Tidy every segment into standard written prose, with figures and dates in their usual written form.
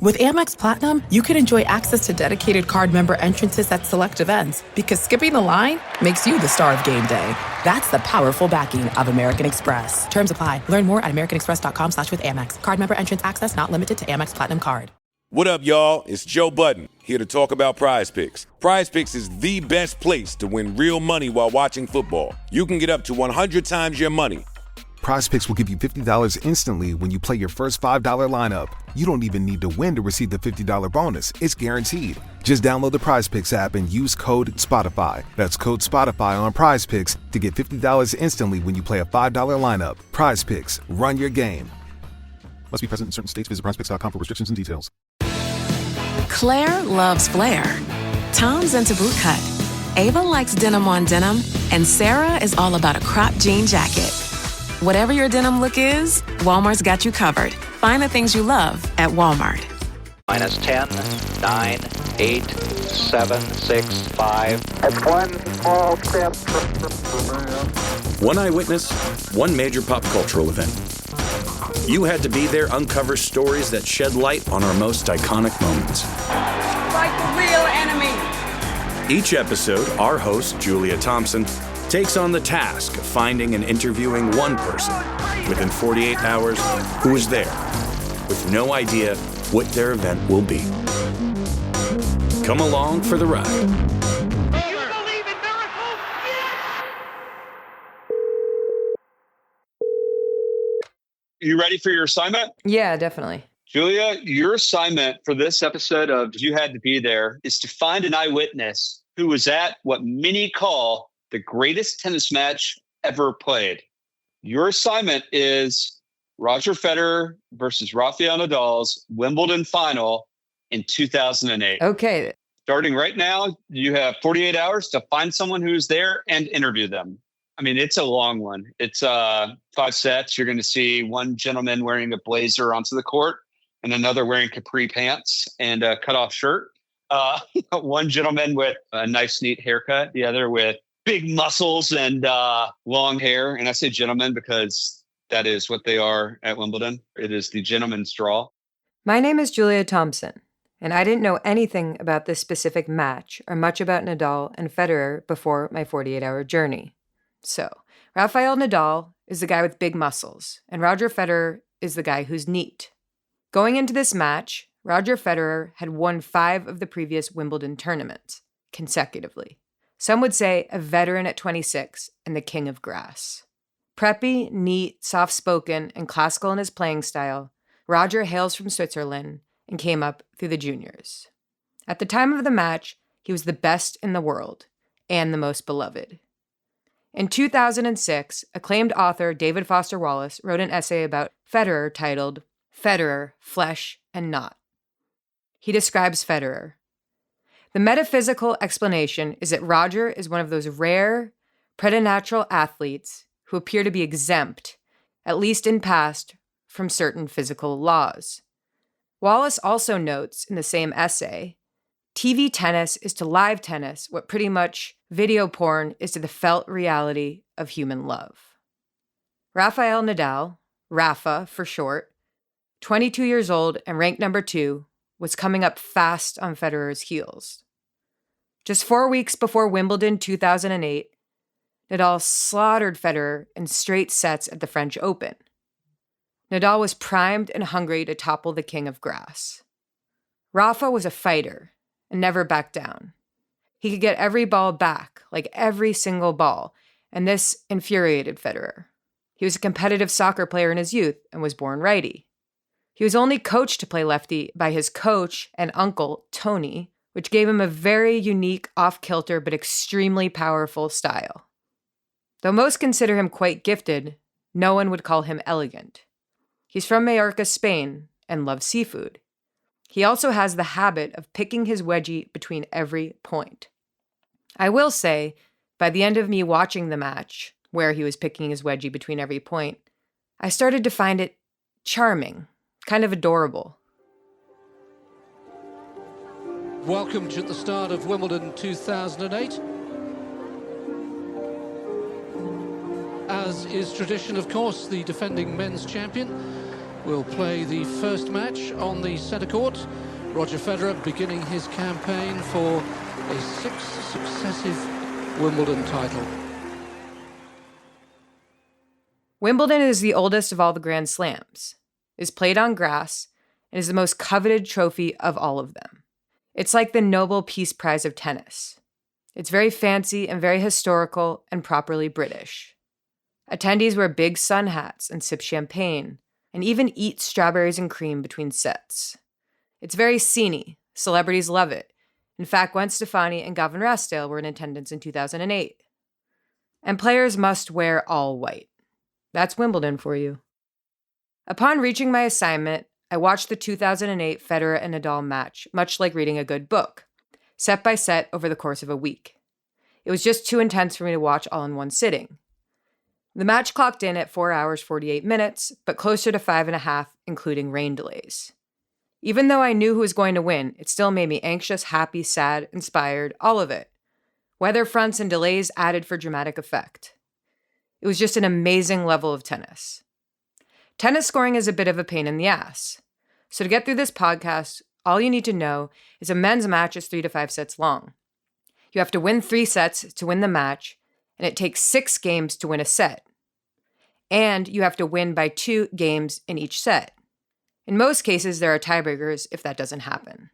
With Amex Platinum, you can enjoy access to dedicated card member entrances at select events because skipping the line makes you the star of game day. That's the powerful backing of American Express. Terms apply. Learn more at americanexpress.com/withAmex. Card member entrance access not limited to Amex Platinum Card. What up, y'all? It's Joe Budden, here to talk about Prize Picks. Prize Picks is the best place to win real money while watching football. You can get up to 100 times your money. Prize Picks will give you $50 instantly when you play your first $5 lineup. You don't even need to win to receive the $50 bonus. It's guaranteed. Just download the Prize Picks app and use code SPOTIFY. That's code SPOTIFY on Prize Picks to get $50 instantly when you play a $5 lineup. Prize Picks. Run your game. Must be present in certain states. Visit prizepicks.com for restrictions and details. Claire loves flair. Tom's into bootcut. Ava likes denim on denim. And Sarah is all about a crop jean jacket. Whatever your denim look is, Walmart's got you covered. Find the things you love at Walmart. Minus 10, 9, 8, 7, 6, 5. That's one small step. One eyewitness, one major pop cultural event. You had to be there, uncover stories that shed light on our most iconic moments. Like the real enemy. Each episode, our host, Julia Thompson, takes on the task of finding and interviewing one person within 48 hours who was there, with no idea what their event will be. Come along for the ride. Do you believe in miracles? Yes! You ready for your assignment? Yeah, definitely. Julia, your assignment for this episode of You Had to Be There is to find an eyewitness who was at what many call the greatest tennis match ever played. Your assignment is Roger Federer versus Rafael Nadal's Wimbledon final in 2008. Okay. Starting right now, you have 48 hours to find someone who's there and interview them. I mean, it's a long one. It's 5 sets. You're going to see one gentleman wearing a blazer onto the court and another wearing capri pants and a cutoff shirt. One gentleman with a nice, neat haircut. The other with big muscles and long hair. And I say gentlemen because that is what they are at Wimbledon. It is the gentleman's draw. My name is Julia Thompson, and I didn't know anything about this specific match or much about Nadal and Federer before my 48-hour journey. So, Rafael Nadal is the guy with big muscles, and Roger Federer is the guy who's neat. Going into this match, Roger Federer had won 5 of the previous Wimbledon tournaments consecutively. Some would say a veteran at 26 and the king of grass. Preppy, neat, soft-spoken, and classical in his playing style, Roger hails from Switzerland and came up through the juniors. At the time of the match, he was the best in the world and the most beloved. In 2006, acclaimed author David Foster Wallace wrote an essay about Federer titled Federer, Flesh and Not. He describes Federer. The metaphysical explanation is that Roger is one of those rare, preternatural athletes who appear to be exempt, at least in past, from certain physical laws. Wallace also notes in the same essay, TV tennis is to live tennis what pretty much video porn is to the felt reality of human love. Rafael Nadal, Rafa for short, 22 years old and ranked number 2, was coming up fast on Federer's heels. Just 4 weeks before Wimbledon 2008, Nadal slaughtered Federer in straight sets at the French Open. Nadal was primed and hungry to topple the king of grass. Rafa was a fighter and never backed down. He could get every ball back, like every single ball, and this infuriated Federer. He was a competitive soccer player in his youth and was born righty. He was only coached to play lefty by his coach and uncle, Tony, which gave him a very unique, off-kilter but extremely powerful style. Though most consider him quite gifted, no one would call him elegant. He's from Mallorca, Spain, and loves seafood. He also has the habit of picking his wedgie between every point. I will say, by the end of me watching the match, where he was picking his wedgie between every point, I started to find it charming, kind of adorable. Welcome to the start of Wimbledon 2008. As is tradition, of course, the defending men's champion will play the first match on the centre court. Roger Federer beginning his campaign for a 6th successive Wimbledon title. Wimbledon is the oldest of all the Grand Slams, is played on grass, and is the most coveted trophy of all of them. It's like the Nobel Peace Prize of tennis. It's very fancy and very historical and properly British. Attendees wear big sun hats and sip champagne, and even eat strawberries and cream between sets. It's very sceney. Celebrities love it. In fact, Gwen Stefani and Gavin Rossdale were in attendance in 2008. And players must wear all white. That's Wimbledon for you. Upon reaching my assignment, I watched the 2008 Federer and Nadal match, much like reading a good book, set by set over the course of a week. It was just too intense for me to watch all in one sitting. The match clocked in at 4 hours, 48 minutes, but closer to 5.5, including rain delays. Even though I knew who was going to win, it still made me anxious, happy, sad, inspired, all of it. Weather fronts and delays added for dramatic effect. It was just an amazing level of tennis. Tennis scoring is a bit of a pain in the ass. So to get through this podcast, all you need to know is a men's match is 3 to 5 sets long. You have to win 3 sets to win the match, and it takes 6 games to win a set. And you have to win by 2 games in each set. In most cases, there are tiebreakers if that doesn't happen.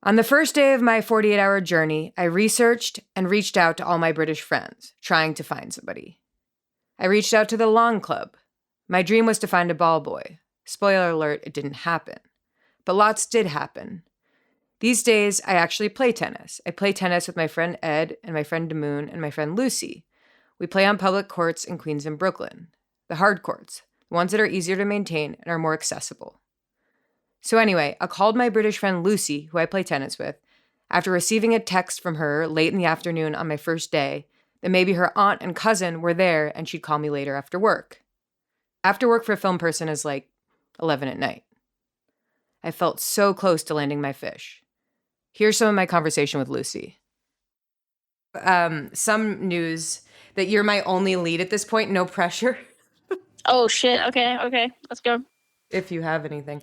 On the first day of my 48-hour journey, I researched and reached out to all my British friends, trying to find somebody. I reached out to the Lawn Club. My dream was to find a ball boy. Spoiler alert, it didn't happen. But lots did happen. These days, I actually play tennis. I play tennis with my friend Ed and my friend Damoon and my friend Lucy. We play on public courts in Queens and Brooklyn. The hard courts, the ones that are easier to maintain and are more accessible. So anyway, I called my British friend Lucy, who I play tennis with, after receiving a text from her late in the afternoon on my first day that maybe her aunt and cousin were there and she'd call me later after work. After work for a film person is like 11 at night. I felt so close to landing my fish. Here's some of my conversation with Lucy. Some news that you're my only lead at this point, no pressure. Oh shit, okay, let's go. If you have anything.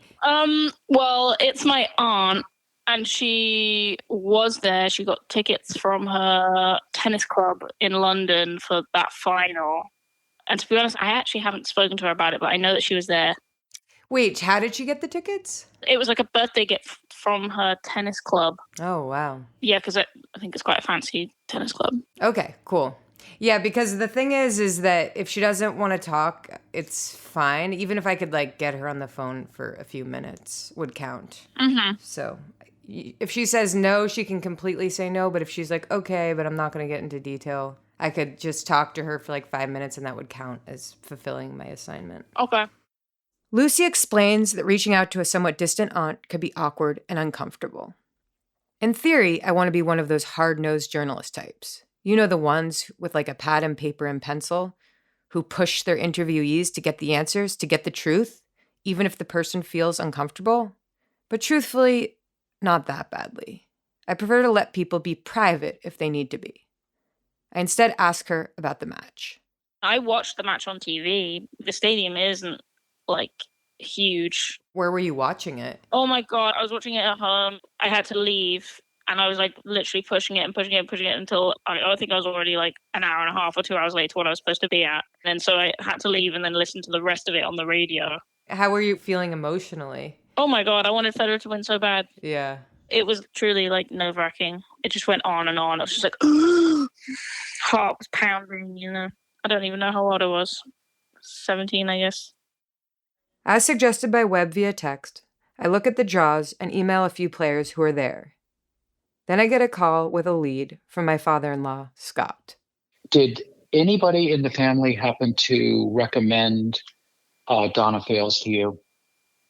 Well, it's my aunt, and she was there. She got tickets from her tennis club in London for that final. And to be honest, I actually haven't spoken to her about it, but I know that she was there. Wait, how did she get the tickets? It was like a birthday gift from her tennis club. Oh, wow. Yeah, because I think it's quite a fancy tennis club. Okay, cool. Yeah, because the thing is that if she doesn't want to talk, it's fine. Even if I could, get her on the phone for a few minutes would count. Mm-hmm. So if she says no, she can completely say no. But if she's like, okay, but I'm not going to get into detail, I could just talk to her for 5 minutes and that would count as fulfilling my assignment. Okay. Lucy explains that reaching out to a somewhat distant aunt could be awkward and uncomfortable. In theory, I want to be one of those hard-nosed journalist types. You know, the ones with a pad and paper and pencil who push their interviewees to get the answers, to get the truth, even if the person feels uncomfortable. But truthfully, not that badly. I prefer to let people be private if they need to be. I instead ask her about the match. I watched the match on TV. The stadium isn't, huge. Where were you watching it? Oh my God, I was watching it at home. I had to leave. And I was literally pushing it until I think I was already an hour and a half or 2 hours late to what I was supposed to be at. And so I had to leave and then listen to the rest of it on the radio. How were you feeling emotionally? Oh my God, I wanted Federer to win so bad. Yeah. It was truly nerve-wracking. It just went on and on. I was just heart was pounding, I don't even know how old I was. 17, I guess. As suggested by Webb via text, I look at the draws and email a few players who are there. Then I get a call with a lead from my father-in-law, Scott. Did anybody in the family happen to recommend Donna Fales to you?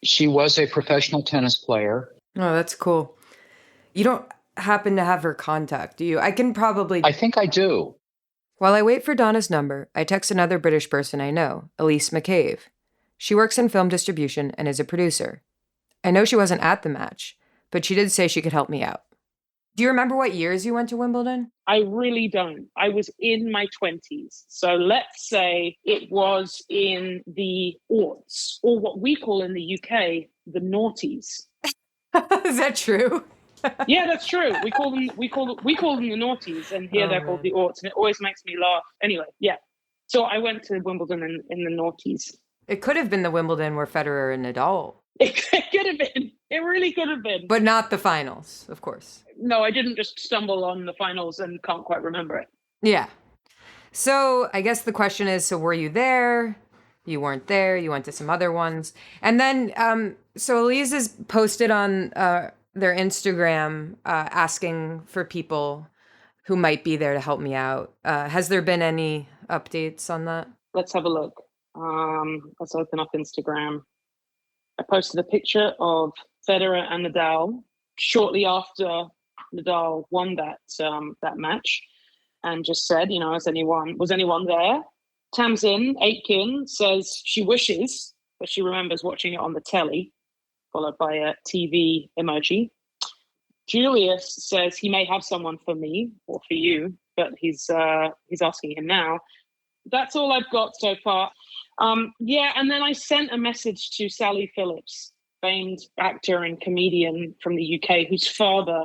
She was a professional tennis player. Oh, that's cool. You don't happen to have her contact, do you? I think I do. While I wait for Donna's number, I text another British person I know, Elise McCave. She works in film distribution and is a producer. I know she wasn't at the match, but she did say she could help me out. Do you remember what years you went to Wimbledon? I really don't. I was in my 20s. So let's say it was in the aughts, or what we call in the UK, the noughties. Is that true? Yeah, that's true. We call them the noughties, and here they're called the aughts, and it always makes me laugh. Anyway, yeah. So I went to Wimbledon in the noughties. It could have been the Wimbledon where Federer and Nadal. It could have been. It really could have been. But not the finals, of course. No, I didn't just stumble on the finals and can't quite remember it. Yeah. So I guess the question is, so were you there? You weren't there. You went to some other ones. And then, so Elise has posted on their Instagram asking for people who might be there to help me out. Has there been any updates on that? Let's have a look. Let's open up Instagram. I posted a picture of Federer and Nadal shortly after Nadal won that match, and just said, was anyone there? Tamzin Aitken says she wishes, but she remembers watching it on the telly, followed by a TV emoji. Julius says he may have someone for me or for you, but he's asking him now. That's all I've got so far. And then I sent a message to Sally Phillips, famed actor and comedian from the UK, whose father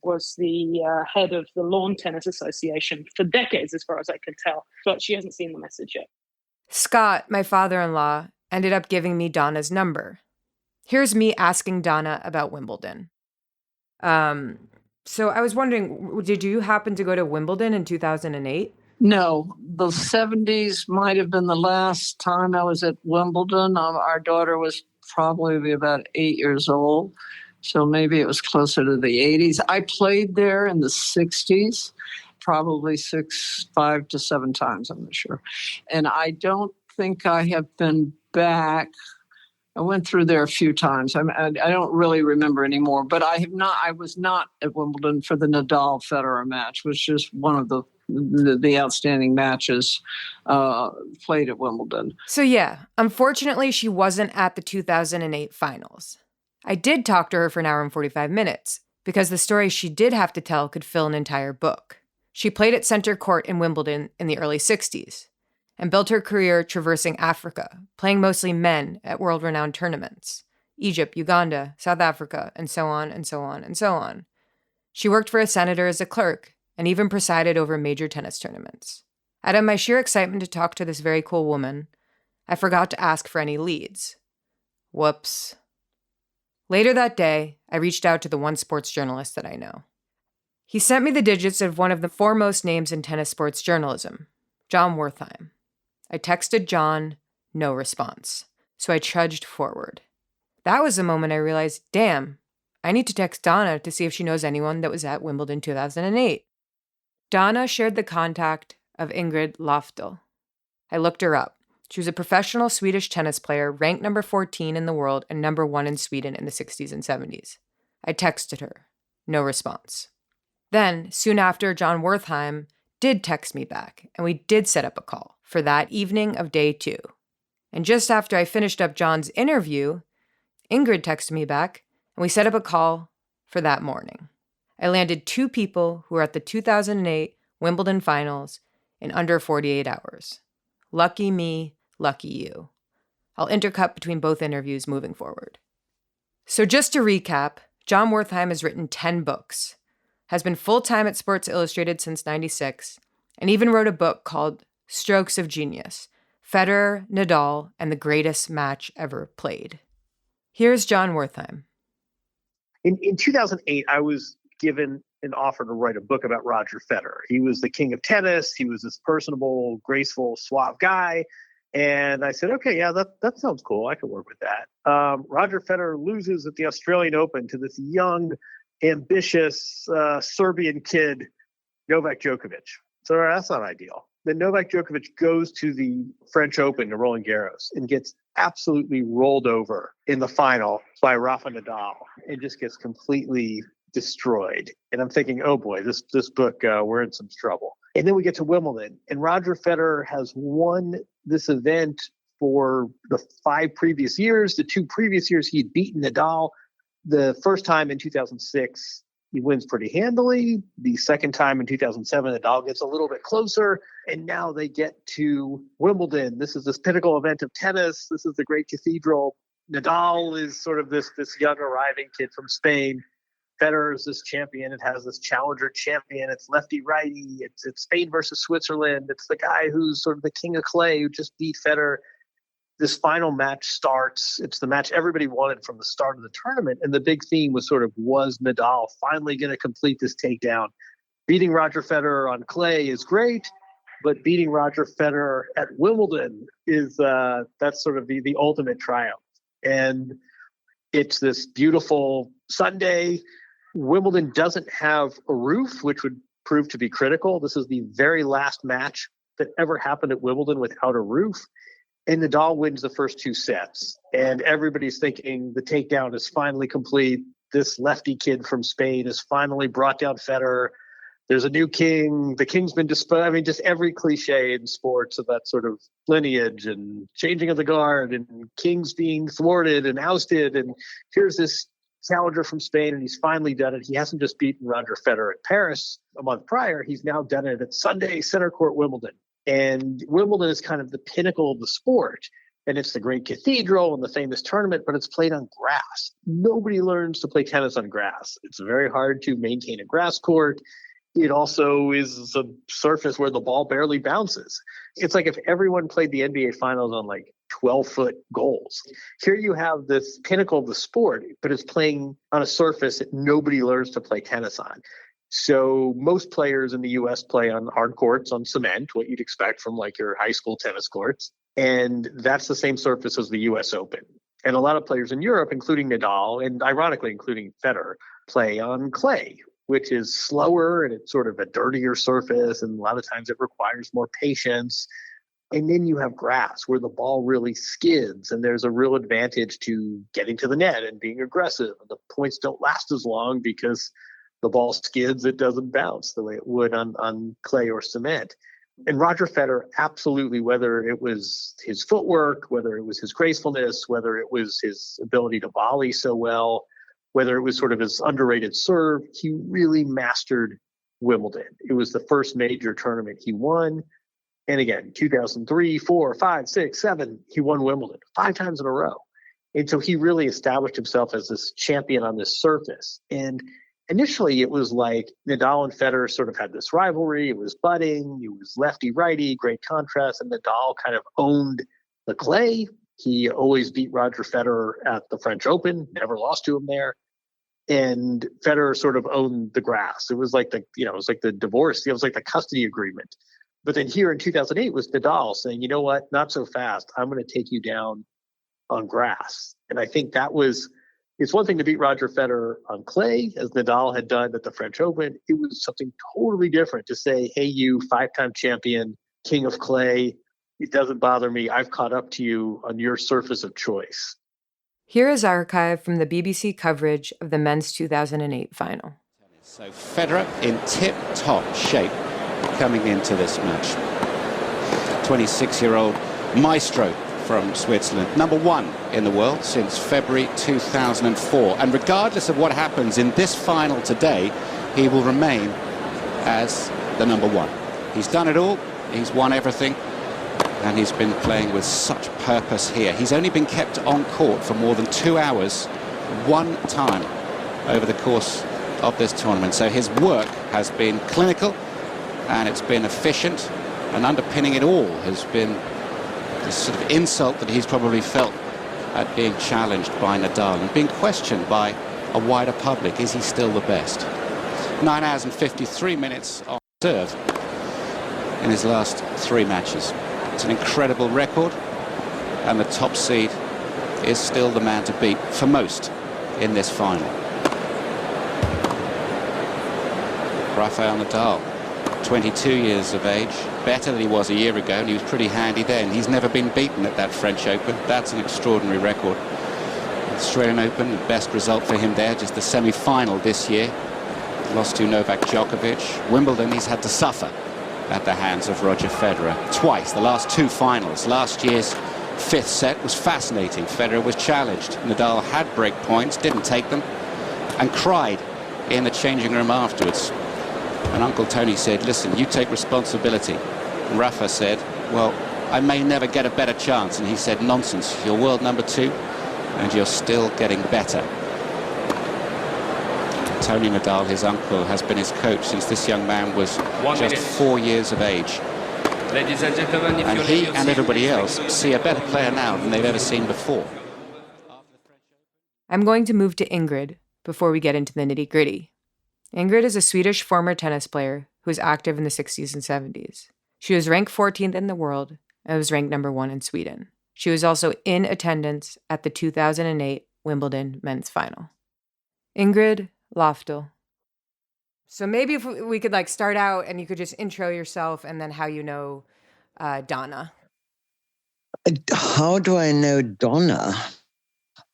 was the head of the Lawn Tennis Association for decades, as far as I can tell. But she hasn't seen the message yet. Scott, my father-in-law, ended up giving me Donna's number. Here's me asking Donna about Wimbledon. So I was wondering, did you happen to go to Wimbledon in 2008? No, the 70s might have been the last time I was at Wimbledon. Our daughter was probably about 8 years old, so maybe it was closer to the 80s. I played there in the 60s, probably 5 to 7 times, I'm not sure. And I don't think I have been back. I went through there a few times. I don't really remember anymore, but I was not at Wimbledon for the Nadal-Federer match, which is one of the outstanding matches played at Wimbledon. So yeah, unfortunately, she wasn't at the 2008 finals. I did talk to her for an hour and 45 minutes because the story she did have to tell could fill an entire book. She played at center court in Wimbledon in the early 60s and built her career traversing Africa, playing mostly men at world-renowned tournaments. Egypt, Uganda, South Africa, and so on and so on and so on. She worked for a senator as a clerk and even presided over major tennis tournaments. Out of my sheer excitement to talk to this very cool woman, I forgot to ask for any leads. Whoops. Later that day, I reached out to the one sports journalist that I know. He sent me the digits of one of the foremost names in tennis sports journalism, John Wertheim. I texted John, no response, so I trudged forward. That was the moment I realized, damn, I need to text Donna to see if she knows anyone that was at Wimbledon 2008. Donna shared the contact of Ingrid Löfdahl. I looked her up. She was a professional Swedish tennis player, ranked number 14 in the world and number 1 in Sweden in the 60s and 70s. I texted her. No response. Then, soon after, John Wertheim did text me back, and we did set up a call for that evening of day 2. And just after I finished up John's interview, Ingrid texted me back, and we set up a call for that morning. I landed 2 people who were at the 2008 Wimbledon finals in under 48 hours. Lucky me, lucky you. I'll intercut between both interviews moving forward. So just to recap, John Wertheim has written 10 books, has been full-time at Sports Illustrated since '96, and even wrote a book called Strokes of Genius, Federer, Nadal, and the Greatest Match Ever Played. Here's John Wertheim. In 2008, I was given an offer to write a book about Roger Federer. He was the king of tennis. He was this personable, graceful, suave guy. And I said, okay, yeah, that sounds cool. I can work with that. Roger Federer loses at the Australian Open to this young, ambitious Serbian kid, Novak Djokovic. So that's not ideal. Then Novak Djokovic goes to the French Open to Roland Garros and gets absolutely rolled over in the final by Rafael Nadal and just gets completely destroyed. And I'm thinking, oh boy, this book, we're in some trouble. And then we get to Wimbledon, and Roger Federer has won this event for the 5 previous years. The 2 previous years, he'd beaten Nadal. The first time in 2006, He wins pretty handily. The second time in 2007, Nadal gets a little bit closer. And now they get to Wimbledon. This is this pinnacle event of tennis. This is the great cathedral. Nadal is sort of this young arriving kid from Spain. Federer is this champion. It has this challenger champion. It's lefty-righty. It's Spain versus Switzerland. It's the guy who's sort of the king of clay who just beat Federer. This final match starts. It's the match everybody wanted from the start of the tournament. And the big theme was was Nadal finally going to complete this takedown? Beating Roger Federer on clay is great, but beating Roger Federer at Wimbledon is that's sort of the ultimate triumph. And it's this beautiful Sunday. Wimbledon doesn't have a roof, which would prove to be critical. This is the very last match that ever happened at Wimbledon without a roof. And Nadal wins the first two sets. And everybody's thinking the takedown is finally complete. This lefty kid from Spain has finally brought down Federer. There's a new king. The king's been disposed. I mean, just every cliche in sports of that sort of lineage and changing of the guard and kings being thwarted and ousted. And here's this challenger from Spain, and he's finally done it. He hasn't just beaten Roger Federer at Paris a month prior. He's now done it at Sunday Center Court Wimbledon. And Wimbledon is kind of the pinnacle of the sport. And it's the great cathedral and the famous tournament, but it's played on grass. Nobody learns to play tennis on grass. It's very hard to maintain a grass court. It also is a surface where the ball barely bounces. It's like if everyone played the NBA Finals on 12-foot goals. Here you have this pinnacle of the sport, but it's playing on a surface that nobody learns to play tennis on. So most players in the U.S. play on hard courts, on cement, what you'd expect from your high school tennis courts. And that's the same surface as the U.S. Open. And a lot of players in Europe, including Nadal, and ironically, including Federer, play on clay, which is slower and it's sort of a dirtier surface. And a lot of times it requires more patience. And then you have grass where the ball really skids and there's a real advantage to getting to the net and being aggressive. And the points don't last as long because the ball skids, it doesn't bounce the way it would on clay or cement. And Roger Federer, absolutely, whether it was his footwork, whether it was his gracefulness, whether it was his ability to volley so well, whether it was sort of his underrated serve, he really mastered Wimbledon. It was the first major tournament he won. And again, 2003, 4, 5, 6, 7, he won Wimbledon 5 times in a row. And so he really established himself as this champion on this surface. And initially, it was like Nadal and Federer sort of had this rivalry. It was budding. It was lefty-righty, great contrast. And Nadal kind of owned the clay. He always beat Roger Federer at the French Open, never lost to him there. And Federer sort of owned the grass. It was like the divorce. It was like the custody agreement. But then here in 2008 was Nadal saying, you know what, not so fast. I'm going to take you down on grass. And I think it's one thing to beat Roger Federer on clay, as Nadal had done at the French Open. It was something totally different to say, hey, you 5-time champion, king of clay, it doesn't bother me. I've caught up to you on your surface of choice. Here is archive from the BBC coverage of the men's 2008 final. So Federer in tip-top shape coming into this match. 26-year-old maestro from Switzerland, #1 in the world since February 2004. And regardless of what happens in this final today, he will remain as the #1. He's done it all, he's won everything, and he's been playing with such purpose here. He's only been kept on court for more than 2 hours, one time over the course of this tournament. So his work has been clinical and it's been efficient, and underpinning it all has been this sort of insult that he's probably felt at being challenged by Nadal and being questioned by a wider public. Is he still the best? 9 hours and 53 minutes on serve in his last 3 matches. It's an incredible record, and the top seed is still the man to beat for most in this final. Rafael Nadal, 22 years of age, better than he was a year ago, and he was pretty handy then. He's never been beaten at that French Open. That's an extraordinary record. Australian Open, the best result for him there, just the semi-final this year. Lost to Novak Djokovic. Wimbledon, he's had to suffer at the hands of Roger Federer twice, the last 2 finals. Last year's 5th set was fascinating. Federer was challenged. Nadal had break points, didn't take them, and cried in the changing room afterwards. And Uncle Tony said, listen, you take responsibility. And Rafa said, well, I may never get a better chance. And he said, nonsense, you're world number 2 and you're still getting better. Tony Nadal, his uncle, has been his coach since this young man was just 4 years of age. Ladies and gentlemen, and he and everybody else see a better player now than they've ever seen before. I'm going to move to Ingrid before we get into the nitty-gritty. Ingrid is a Swedish former tennis player who was active in the 60s and 70s. She was ranked 14th in the world and was ranked number 1 in Sweden. She was also in attendance at the 2008 Wimbledon men's final. Ingrid Löfdahl. So maybe if we could start out and you could just intro yourself and then how you know Donna. How do I know Donna?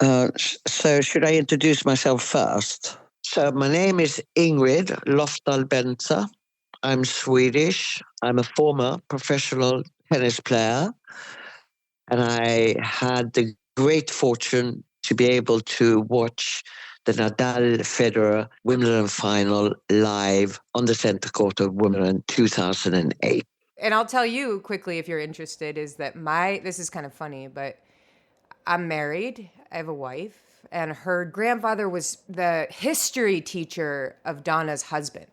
So should I introduce myself first? So my name is Ingrid Löfdahl Bentzer. I'm Swedish. I'm a former professional tennis player. And I had the great fortune to be able to watch the Nadal-Federer Wimbledon final live on the center court of Wimbledon 2008. And I'll tell you quickly, if you're interested, is that this is kind of funny, but I'm married. I have a wife, and her grandfather was the history teacher of Donna's husband.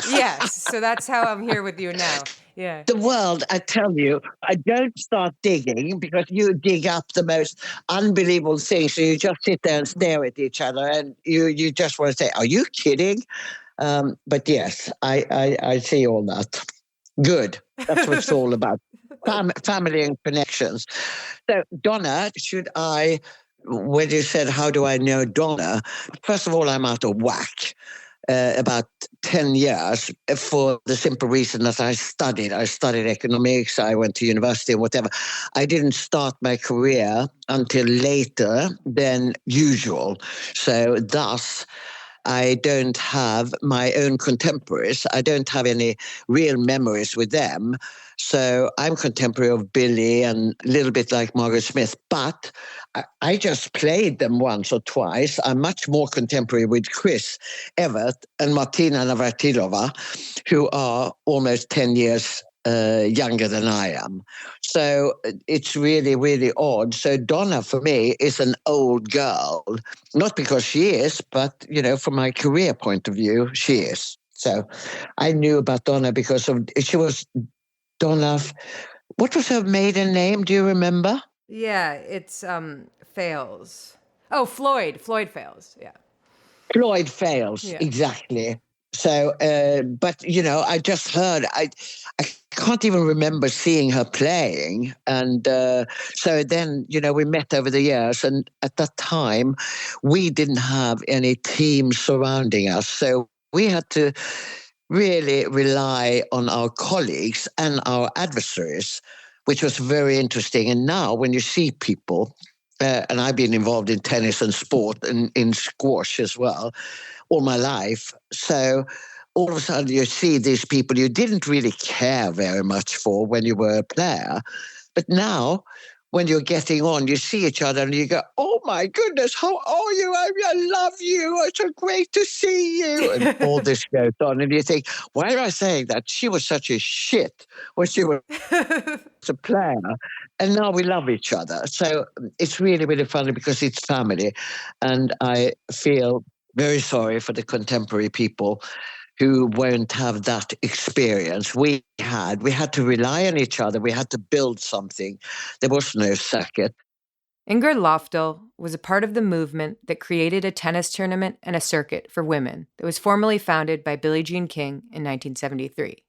Yes, so that's how I'm here with you now. Yeah. The world, I tell you, I don't start digging because you dig up the most unbelievable things. So you just sit there and stare at each other and you just want to say, are you kidding? But yes, I see all that. Good. That's what it's all about. Family and connections. So Donna, when you said, how do I know Donna? First of all, I'm out of whack. About 10 years for the simple reason that I studied economics, I went to university and whatever. I didn't start my career until later than usual. So thus, I don't have my own contemporaries. I don't have any real memories with them. So I'm contemporary of Billy and a little bit like Margaret Smith, but I just played them once or twice. I'm much more contemporary with Chris Evert and Martina Navratilova, who are almost 10 years younger than I am. So it's really, really odd. So Donna, for me, is an old girl, not because she is, but, from my career point of view, she is. So I knew about Donna because she was Donna. What was her maiden name? Do you remember? Yeah, it's Fales. Oh, Floyd Fales, yeah. Floyd Fales, yeah. Exactly. So, but, I just heard, I can't even remember seeing her playing. And so then, we met over the years. And at that time, we didn't have any team surrounding us. So we had to really rely on our colleagues and our adversaries, which was very interesting. And now when you see people, and I've been involved in tennis and sport and in squash as well, all my life. So all of a sudden you see these people you didn't really care very much for when you were a player. But now when you're getting on, you see each other and you go, oh my goodness, how are you? I love you. It's so great to see you. And all this goes on. And you think, why am I saying that? She was such a shit when she was a player. And now we love each other. So it's really, really funny because it's family. And I feel very sorry for the contemporary people who won't have that experience. We had to rely on each other. We had to build something. There was no circuit. Ingrid Löfdahl was a part of the movement that created a tennis tournament and a circuit for women that was formally founded by Billie Jean King in 1973,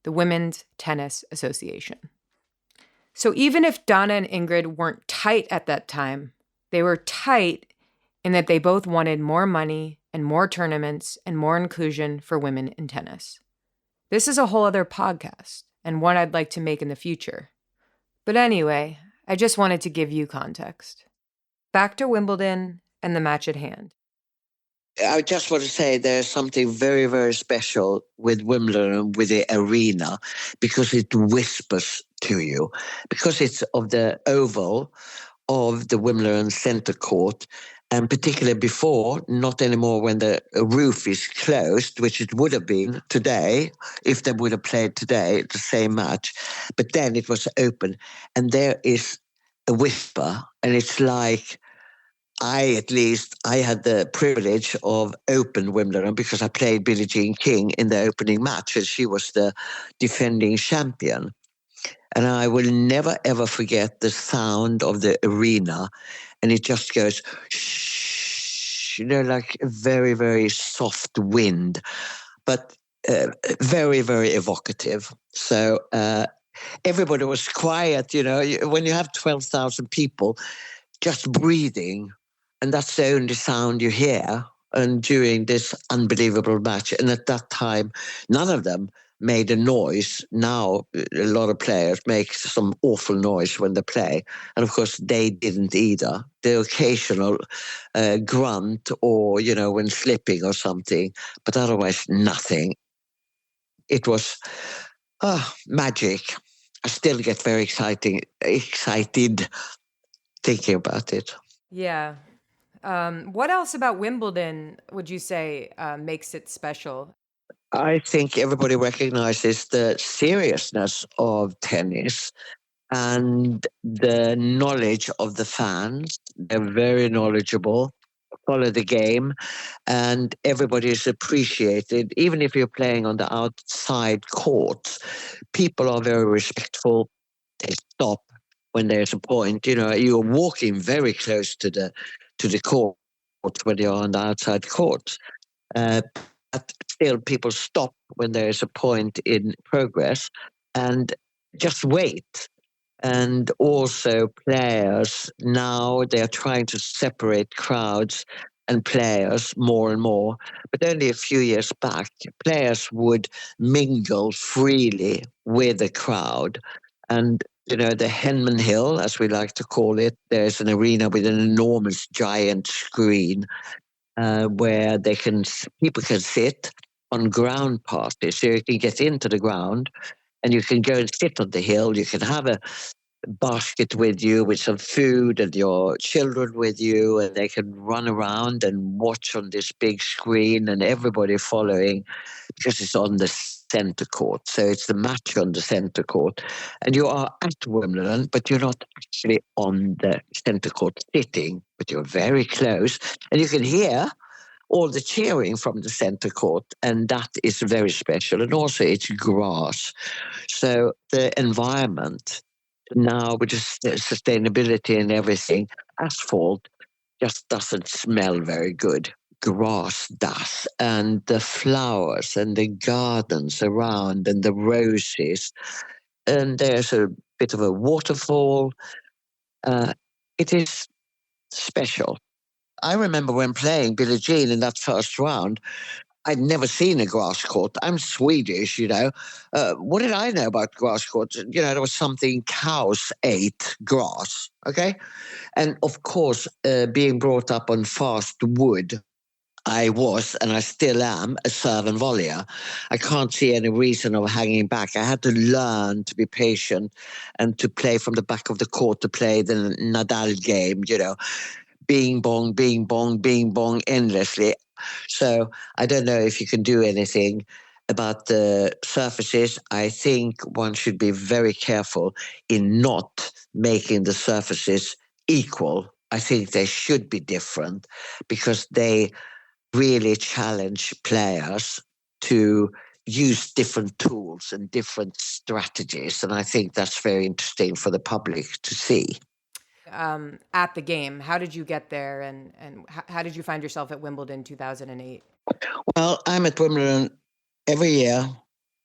the Women's Tennis Association. So even if Donna and Ingrid weren't tight at that time, they were tight in that they both wanted more money and more tournaments and more inclusion for women in tennis. This is a whole other podcast, and one I'd like to make in the future. But anyway, I just wanted to give you context. Back to Wimbledon and the match at hand. I just want to say there's something very, very special with Wimbledon, with the arena, because it whispers to you, because it's of the oval of the Wimbledon center court, And particularly before, not anymore when the roof is closed, which it would have been today, if they would have played today, the same match. But then it was open. And there is a whisper, and it's like, I had the privilege of open Wimbledon because I played Billie Jean King in the opening match, and she was the defending champion. And I will never, ever forget the sound of the arena. And it just goes, shh, like a very, very soft wind, but very, very evocative. So everybody was quiet, when you have 12,000 people just breathing, and that's the only sound you hear. And during this unbelievable match, and at that time, none of them made a noise. Now, a lot of players make some awful noise when they play. And of course, they didn't either. The occasional grunt or, when slipping or something, but otherwise nothing. It was magic. I still get very excited thinking about it. Yeah. What else about Wimbledon would you say makes it special? I think everybody recognizes the seriousness of tennis and the knowledge of the fans. They're very knowledgeable, follow the game, and everybody is appreciated. Even if you're playing on the outside courts, people are very respectful. They stop when there's a point. You're walking very close to the court when you're on the outside court. But still, people stop when there is a point in progress and just wait. And also players, now they're trying to separate crowds and players more and more. But only a few years back, players would mingle freely with the crowd. And the Henman Hill, as we like to call it, there's an arena with an enormous giant screen where people can sit on ground passes. So you can get into the ground and you can go and sit on the hill. You can have a basket with you with some food and your children with you, and they can run around and watch on this big screen, and everybody following because it's on the center court. So it's the match on the center court. And you are at Wimbledon, but you're not actually on the center court sitting, but you're very close. And you can hear all the cheering from the center court, and that is very special. And also it's grass. So the environment now, with the sustainability and everything, asphalt just doesn't smell very good. Grass does, and the flowers and the gardens around and the roses. And there's a bit of a waterfall. It is special. I remember when playing Billie Jean in that first round, I'd never seen a grass court. I'm Swedish, What did I know about grass courts? There was something cows ate grass, okay? And of course, being brought up on fast wood, I was, and I still am, a serve and volleyer. I can't see any reason of hanging back. I had to learn to be patient and to play from the back of the court, to play the Nadal game, bing, bong, bing, bong, bing, bong, endlessly. So I don't know if you can do anything about the surfaces. I think one should be very careful in not making the surfaces equal. I think they should be different because they really challenge players to use different tools and different strategies. And I think that's very interesting for the public to see. At the game, how did you get there, and how did you find yourself at Wimbledon 2008? Well, I'm at Wimbledon every year,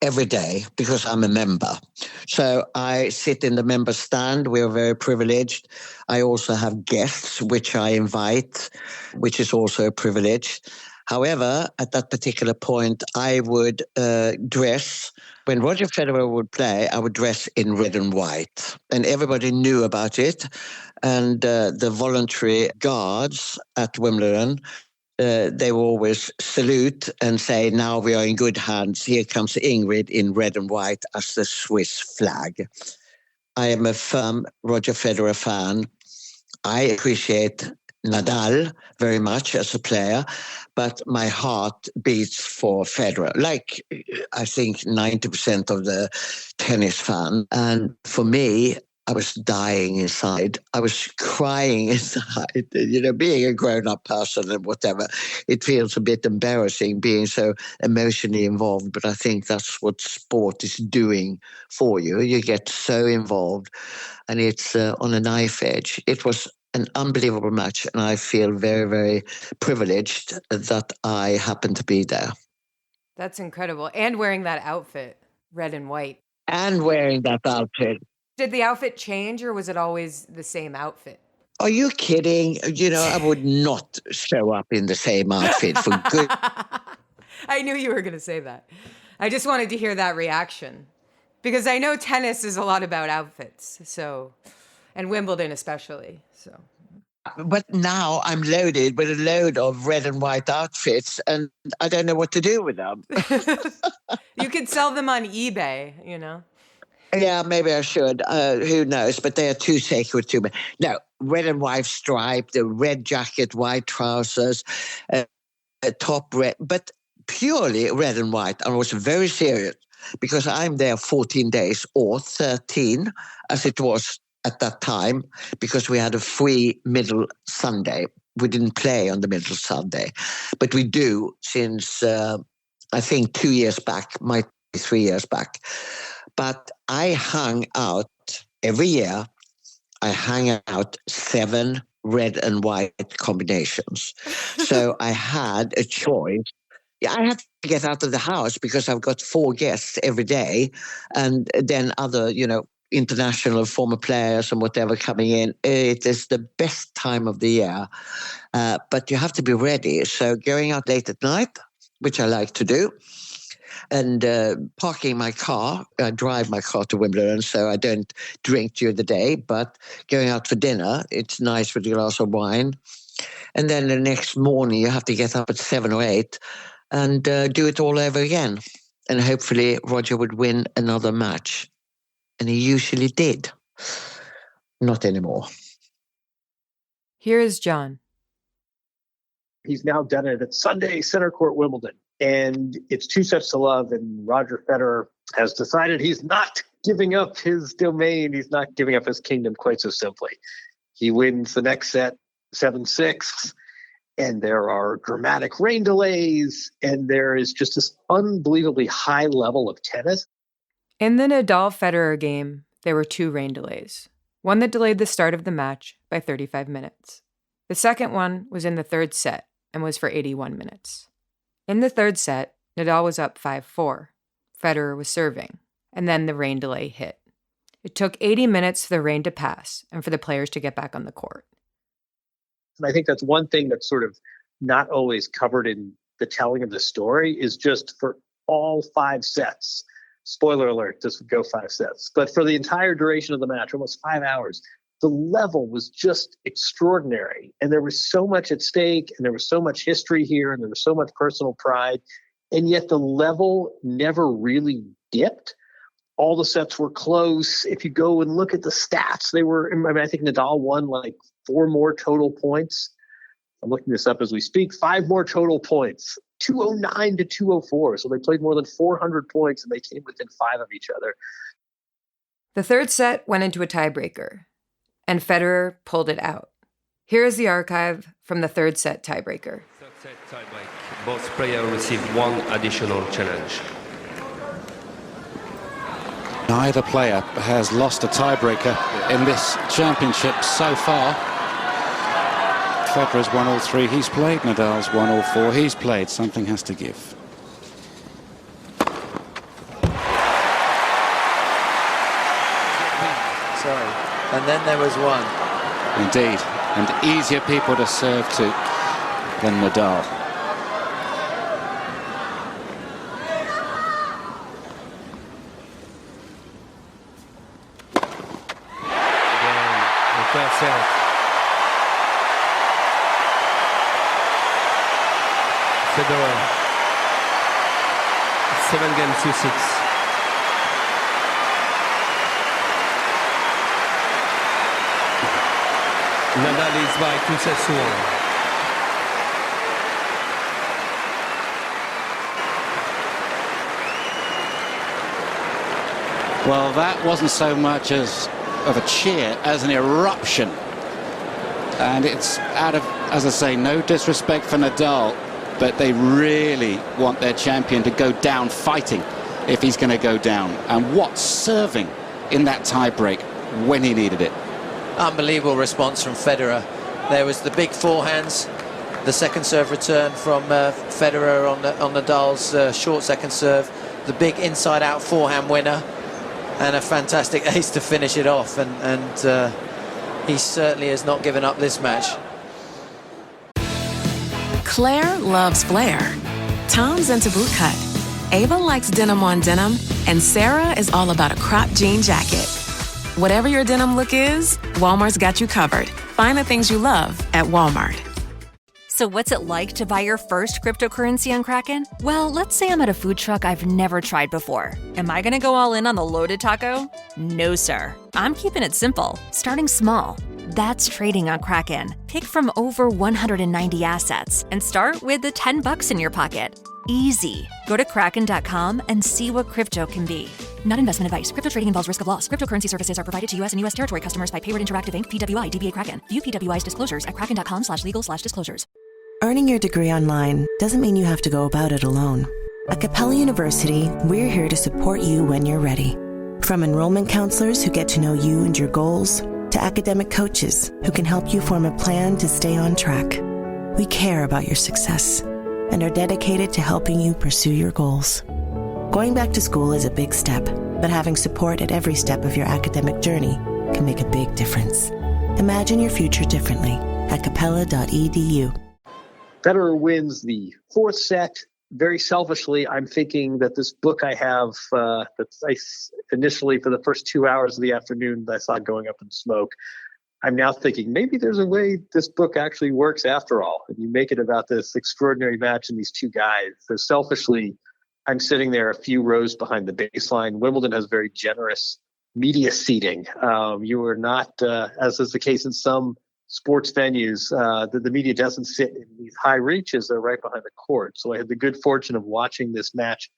every day, because I'm a member. So I sit in the member stand. We are very privileged. I also have guests, which I invite, which is also a privilege. However, at that particular point, I would dress. When Roger Federer would play, I would dress in red and white. And everybody knew about it. And the voluntary guards at Wimbledon, they will always salute and say, now we are in good hands. Here comes Ingrid in red and white as the Swiss flag. I am a firm Roger Federer fan. I appreciate Nadal very much as a player, but my heart beats for Federer, like I think 90% of the tennis fan. And for me, I was dying inside. I was crying inside. Being a grown-up person and whatever, it feels a bit embarrassing being so emotionally involved, but I think that's what sport is doing for you. You get so involved, and it's on a knife edge. It was an unbelievable match, and I feel very, very privileged that I happened to be there. That's incredible. And wearing that outfit, red and white. And wearing that outfit. Did the outfit change, or was it always the same outfit? Are you kidding? I would not show up in the same outfit for good. I knew you were going to say that. I just wanted to hear that reaction, because I know tennis is a lot about outfits, and Wimbledon especially. So, but now I'm loaded with a load of red and white outfits, and I don't know what to do with them. You could sell them on eBay, Yeah, maybe I should. Who knows? But they are too sacred to me. No, red and white stripe, the red jacket, white trousers, top red, but purely red and white. I was very serious because I'm there 14 days or 13, as it was at that time, because we had a free middle Sunday. We didn't play on the middle Sunday, but we do since, I think, 2 years back, might be 3 years back. But I hung out every year. I hang out 7 red and white combinations. So I had a choice. I had to get out of the house because I've got 4 guests every day, and then other, international former players and whatever coming in. It is the best time of the year, but you have to be ready. So going out late at night, which I like to do, and parking my car. I drive my car to Wimbledon, so I don't drink during the day, but going out for dinner, it's nice with a glass of wine. And then the next morning, you have to get up at 7 or 8 and do it all over again. And hopefully Roger would win another match. And he usually did. Not anymore. Here is John. He's now done it at Sunday Center Court Wimbledon. And it's 2-0, and Roger Federer has decided he's not giving up his domain. He's not giving up his kingdom quite so simply. He wins the next set 7-6, and there are dramatic rain delays, and there is just this unbelievably high level of tennis. In the Nadal-Federer game, there were 2 rain delays. One that delayed the start of the match by 35 minutes. The second one was in the 3rd set and was for 81 minutes. In the 3rd set, Nadal was up 5-4. Federer was serving, and then the rain delay hit. It took 80 minutes for the rain to pass and for the players to get back on the court. And I think that's one thing that's sort of not always covered in the telling of the story, is just for all 5 sets. Spoiler alert, this would go 5 sets. But for the entire duration of the match, almost 5 hours, the level was just extraordinary. And there was so much at stake, and there was so much history here, and there was so much personal pride. And yet the level never really dipped. All the sets were close. If you go and look at the stats, I think Nadal won like 4 more total points. I'm looking this up as we speak. 5 more total points, 209 to 204. So they played more than 400 points, and they came within 5 of each other. The 3rd set went into a tiebreaker, and Federer pulled it out. Here is the archive from the 3rd set tiebreaker. 3rd set tiebreak. Both players receive 1 additional challenge. Neither player has lost a tiebreaker in this championship so far. Federer's won all 3 he's played. Nadal's won all 4 he's played. Something has to give. Sorry. And then there was 1. Indeed. And easier people to serve to than Nadal. Set. Federer 7-game 2-6. Nadal leads by 2 sets to 1. Well, that wasn't so much as of a cheer as an eruption. And it's out of, as I say, no disrespect for Nadal, but they really want their champion to go down fighting if he's going to go down. And what serving in that tie-break when he needed it. Unbelievable response from Federer. There was the big forehands, the second serve return from Federer on Nadal's short second serve, the big inside-out forehand winner, and a fantastic ace to finish it off. And he certainly has not given up this match. Claire loves flair. Tom's into bootcut. Ava likes denim on denim. And Sarah is all about a crop jean jacket. Whatever your denim look is, Walmart's got you covered. Find the things you love at Walmart. So what's it like to buy your first cryptocurrency on Kraken? Well, let's say I'm at a food truck I've never tried before. Am I gonna go all in on the loaded taco? No, sir. I'm keeping it simple, starting small. That's trading on Kraken. Pick from over 190 assets and start with the $10 in your pocket. Easy. Go to Kraken.com and see what crypto can be. Not investment advice. Crypto trading involves risk of loss. Cryptocurrency services are provided to U.S. and U.S. territory customers by Payward Interactive Inc., PWI, DBA Kraken. View PWI's disclosures at kraken.com/legal/disclosures. Earning your degree online doesn't mean you have to go about it alone. At Capella University, we're here to support you when you're ready. From enrollment counselors who get to know you and your goals, to academic coaches who can help you form a plan to stay on track. We care about your success and are dedicated to helping you pursue your goals. Going back to school is a big step, but having support at every step of your academic journey can make a big difference. Imagine your future differently at capella.edu. Federer wins the fourth set. Very selfishly, I'm thinking that this book I have, that I initially for the first 2 hours of the afternoon that I saw going up in smoke, I'm now thinking maybe there's a way this book actually works after all. And you make it about this extraordinary match and these two guys. So selfishly, I'm sitting there a few rows behind the baseline. Wimbledon has very generous media seating. You are not, as is the case in some sports venues, the media doesn't sit in these high reaches. They're right behind the court. So I had the good fortune of watching this match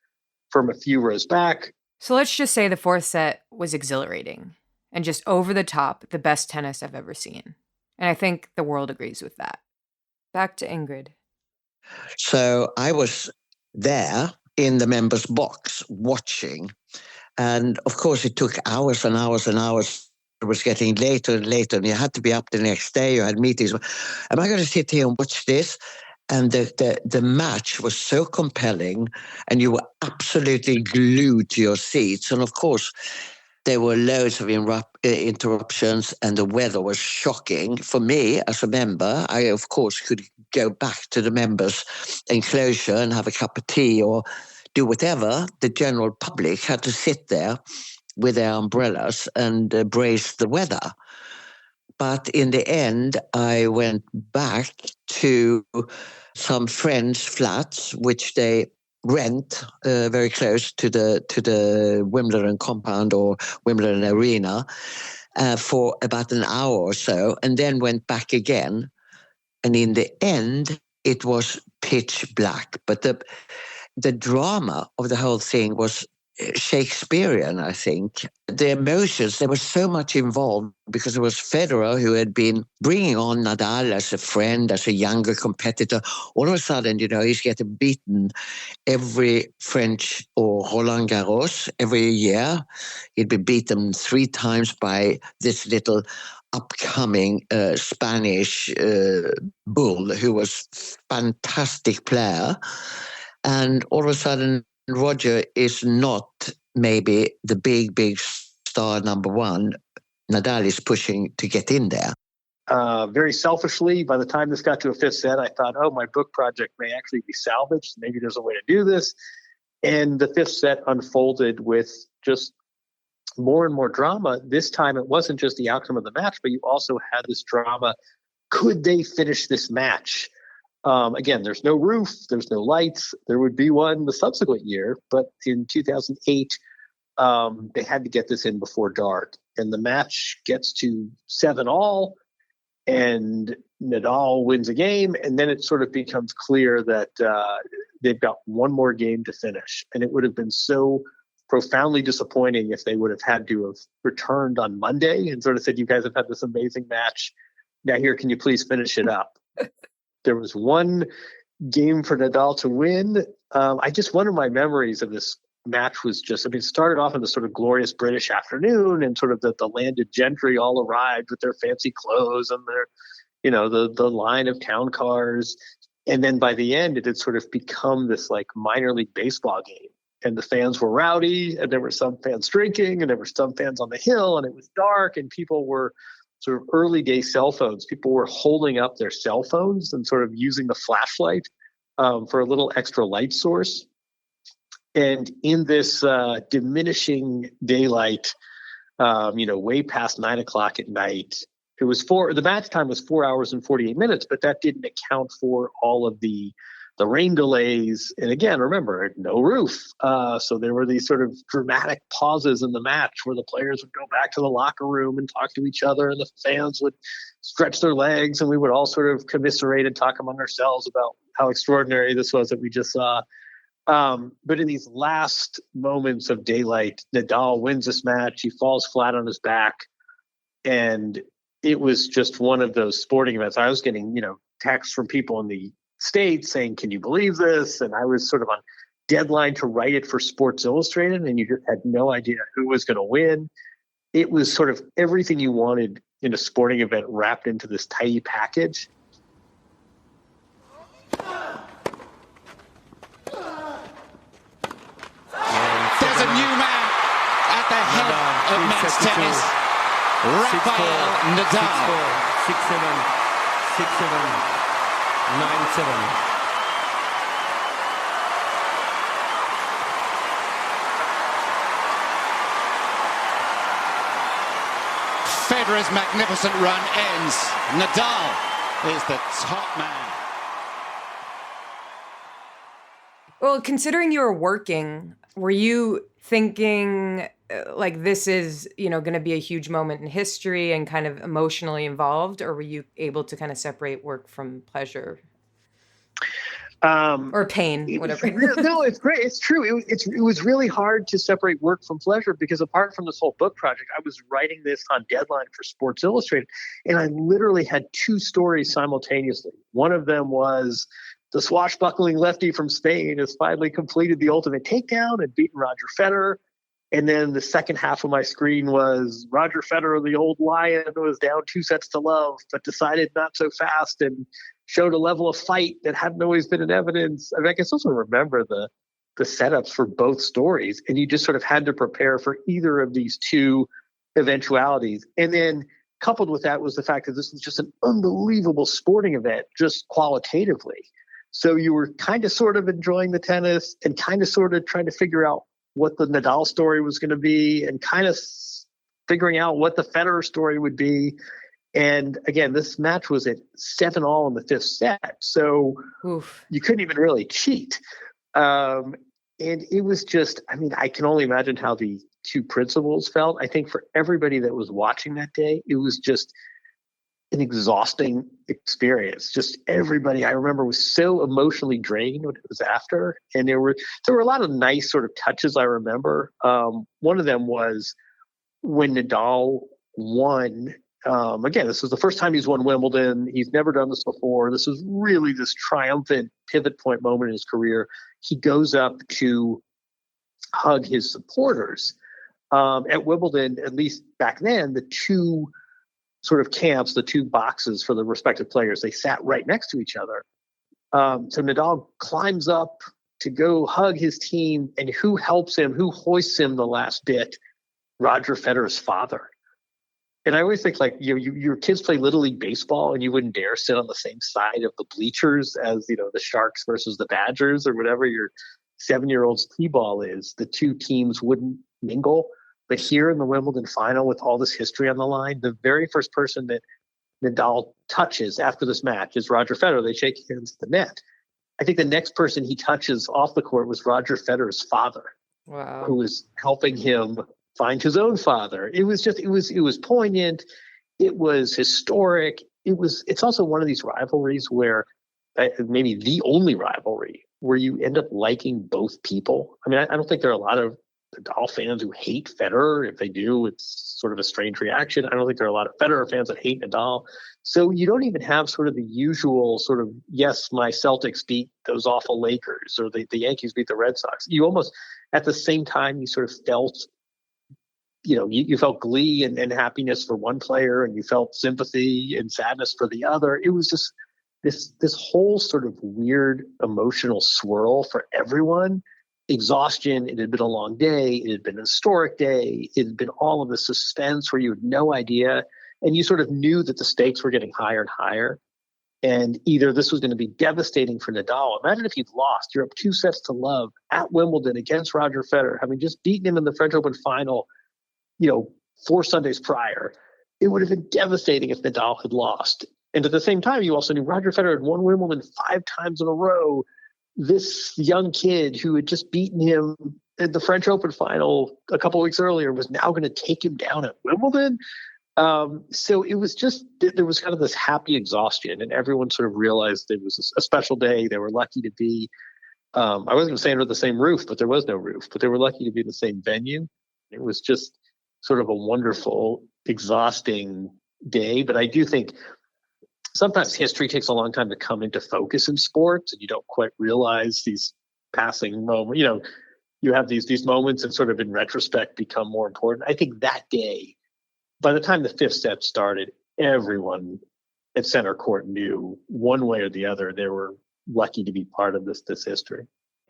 from a few rows back. So let's just say the fourth set was exhilarating and just over the top, the best tennis I've ever seen. And I think the world agrees with that. Back to Ingrid. So I was there in the members' box watching. And of course, it took hours and hours and hours. It was getting later and later, and you had to be up the next day. You had meetings. Am I going to sit here and watch this? And the match was so compelling, and you were absolutely glued to your seats. And of course, there were loads of interruptions, and the weather was shocking. For me, as a member, I, of course, could go back to the members' enclosure and have a cup of tea or do whatever. The general public had to sit there with their umbrellas and brace the weather. But in the end, I went back to some friends' flats, which they rent very close to the Wimbledon compound or Wimbledon arena for about an hour or so, and then went back again. And in the end, it was pitch black. But the drama of the whole thing was Shakespearean, I think. The emotions, there was so much involved because it was Federer who had been bringing on Nadal as a friend, as a younger competitor. All of a sudden, he's getting beaten every French or Roland Garros every year. He'd been beaten 3 times by this little upcoming Spanish bull who was a fantastic player. And all of a sudden, Roger is not maybe the big star number one. Nadal is pushing to get in there. Very selfishly, by the time this got to a fifth set, I thought, my book project may actually be salvaged. Maybe there's a way to do this. And the fifth set unfolded with just more and more drama. This time, it wasn't just the outcome of the match, but you also had this drama. Could they finish this match? Again, there's no roof, there's no lights. There would be one the subsequent year, but in 2008, they had to get this in before dark. And the match gets to 7-all, and Nadal wins a game, and then it sort of becomes clear that they've got one more game to finish. And it would have been so profoundly disappointing if they would have had to have returned on Monday and sort of said, you guys have had this amazing match. Now here, can you please finish it up? There was one game for Nadal to win. One of my memories of this match was it started off in the sort of glorious British afternoon, and sort of the landed gentry all arrived with their fancy clothes and their, the line of town cars. And then by the end, it had sort of become this like minor league baseball game. And the fans were rowdy, and there were some fans drinking, and there were some fans on the hill, and it was dark, and people were sort of early day cell phones. People were holding up their cell phones and sort of using the flashlight for a little extra light source. And in this diminishing daylight, way past 9 o'clock at night, the match time was 4 hours and 48 minutes, but that didn't account for all of the rain delays. And again, remember, no roof. So there were these sort of dramatic pauses in the match where the players would go back to the locker room and talk to each other, and the fans would stretch their legs, and we would all sort of commiserate and talk among ourselves about how extraordinary this was that we just saw. But in these last moments of daylight, Nadal wins this match. He falls flat on his back. And it was just one of those sporting events. I was getting, texts from people in the States saying, can you believe this? And I was sort of on deadline to write it for Sports Illustrated, and you just had no idea who was going to win. It was sort of everything you wanted in a sporting event wrapped into this tiny package. There's a new man at the head of men's tennis, Rafael Nadal. 6-7, 6-7, 9-7. Federer's magnificent run ends. Nadal is the top man. Well, considering you were working, were you thinking like this is, going to be a huge moment in history and kind of emotionally involved, or were you able to kind of separate work from pleasure? Or pain, whatever. No, it's great. It's true. It was really hard to separate work from pleasure because apart from this whole book project, I was writing this on deadline for Sports Illustrated, and I literally had two stories simultaneously. One of them was the swashbuckling lefty from Spain has finally completed the ultimate takedown and beaten Roger Federer. And then the second half of my screen was Roger Federer, the old lion, was down 2-0, but decided not so fast and showed a level of fight that hadn't always been in evidence. I can also remember the setups for both stories, and you just sort of had to prepare for either of these two eventualities. And then coupled with that was the fact that this was just an unbelievable sporting event, just qualitatively. So you were kind of sort of enjoying the tennis and kind of sort of trying to figure out what the Nadal story was going to be and kind of figuring out what the Federer story would be. And again, this match was at 7-all in the fifth set. So you couldn't even really cheat. And it was just, I can only imagine how the two principals felt. I think for everybody that was watching that day, it was just an exhausting experience. Just everybody I remember was so emotionally drained when it was after. And there were a lot of nice sort of touches I remember. One of them was when Nadal won. Again, this was the first time he's won Wimbledon. He's never done this before. This was really this triumphant pivot point moment in his career. He goes up to hug his supporters. At Wimbledon, at least back then, the two sort of camps, the two boxes for the respective players, they sat right next to each other. So Nadal climbs up to go hug his team, and who helps him, who hoists him the last bit? Roger Federer's father. And I always think, your kids play Little League baseball, and you wouldn't dare sit on the same side of the bleachers as, the Sharks versus the Badgers or whatever your 7-year-old's T-ball is. The two teams wouldn't mingle. But here in the Wimbledon final, with all this history on the line, the very first person that Nadal touches after this match is Roger Federer. They shake hands at the net. I think the next person he touches off the court was Roger Federer's father, who was helping him find his own father. It was just, it was poignant. It was historic. it's also one of these rivalries where maybe the only rivalry where you end up liking both people. I mean, I don't think there are a lot of Nadal fans who hate Federer. If they do, it's sort of a strange reaction. I don't think there are a lot of Federer fans that hate Nadal. So you don't even have sort of the usual sort of, yes, my Celtics beat those awful Lakers, or the Yankees beat the Red Sox. You almost, at the same time, you sort of felt, you felt glee and happiness for one player, and you felt sympathy and sadness for the other. It was just this whole sort of weird emotional swirl for everyone. Exhaustion. It had been a long day. It had been an historic day. It had been all of the suspense where you had no idea. And you sort of knew that the stakes were getting higher and higher. And either this was going to be devastating for Nadal. Imagine if you'd lost. You're up 2-0 at Wimbledon against Roger Federer, having just beaten him in the French Open final, 4 Sundays prior. It would have been devastating if Nadal had lost. And at the same time, you also knew Roger Federer had won Wimbledon 5 times in a row. This young kid who had just beaten him in the French Open final a couple of weeks earlier was now going to take him down at Wimbledon. So it was just, there was kind of this happy exhaustion, and everyone sort of realized it was a special day. They were lucky to be, I wasn't going to say under the same roof, but there was no roof, but they were lucky to be in the same venue. It was just sort of a wonderful, exhausting day. But I do think sometimes history takes a long time to come into focus in sports, and you don't quite realize these passing moments. You have these moments that sort of in retrospect become more important. I think that day, by the time the 5th set started, everyone at center court knew one way or the other they were lucky to be part of this history.